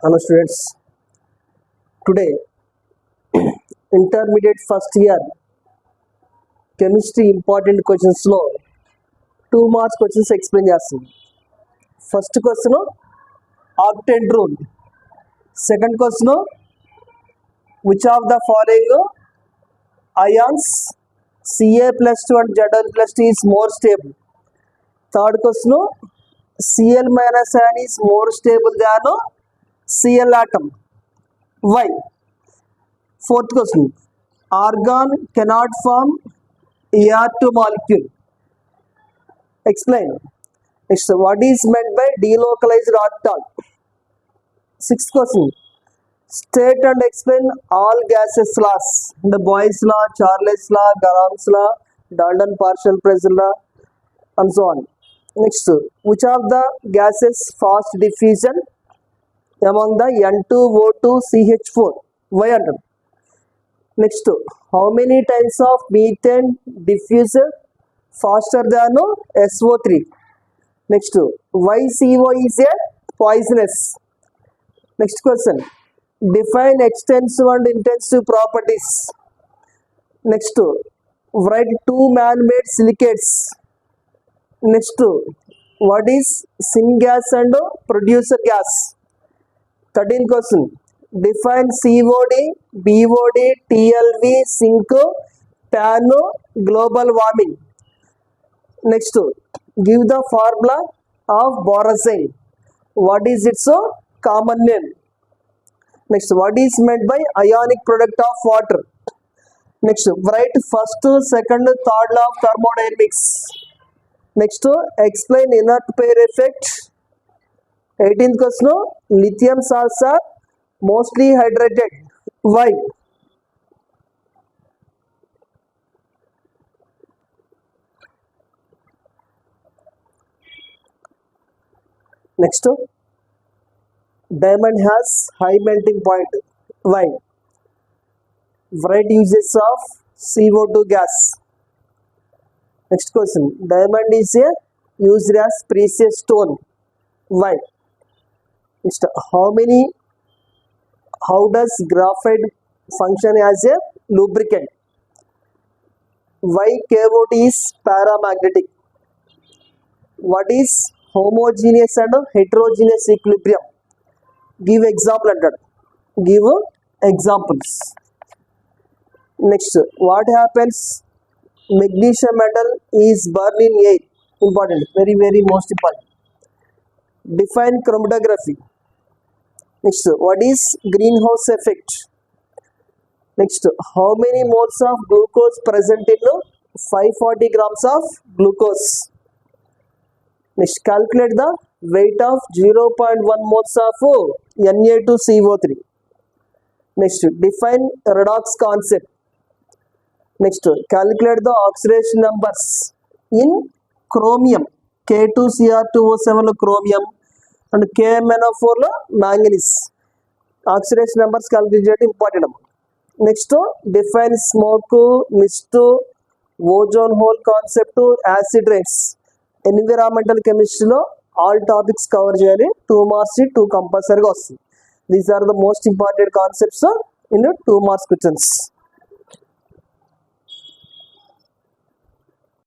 Hello students, today intermediate first year chemistry important questions లో 2 marks questions explain చేస్తాం. First question octane rule, second question which of the following ions Ca plus 2 and Zn plus 2 is more stable. Third question Cl minus ion is more stable than Cl atom. Why? Fourth question, argon cannot form Er2 molecule. Explain. Next, what is meant by delocalized orbital? Sixth question, state and explain all gases laws. The Boyle's law, Charles law, Gauss's law, Dalton partial pressure law, and so on. Next, which of the gases fast diffusion among the N2O2 CH4? Why under? Next, how many times of methane diffuse faster than SO3? Next, why CO is a poisonous? Next question, define extensive and intensive properties. Next, write 2 man-made silicates. Next, what is syngas and producer gas? 13th question, define COD, BOD, TLV, sink, pan, global warming. Next, give the formula of borosine. What is its common name? Next, what is meant by ionic product of water? Next, write first, second, third law of thermodynamics. Next, explain inert pair effect. 18th question, lithium salts are mostly hydrated. Why? Next, diamond has high melting point. Why? Write uses of CO2 gas. Next question, diamond is used as precious stone. Why? Next, how does graphite function as a lubricant? Why KOT is paramagnetic? What is homogeneous and heterogeneous equilibrium? Give example at that. Give examples. Next, what happens magnesium metal is burned in air? Important, very most important. Define chromatography. Next, what is greenhouse effect? Next, how many moles of glucose present in 540 grams of glucose? Next, calculate the weight of 0.1 moles of Na2CO3. Next, define redox concept. Next, calculate the oxidation numbers in chromium. K2Cr2O7 chromium and KMnO4 manganese. Oxidation numbers calculate important. Next, define smoke, mist, ozone hole concept, acid rains. Environmental chemistry లో all topics cover చేయాలి. 2 marks 2 కంపల్సరీగా వస్తుంది. These are the most important concepts in 2 marks questions.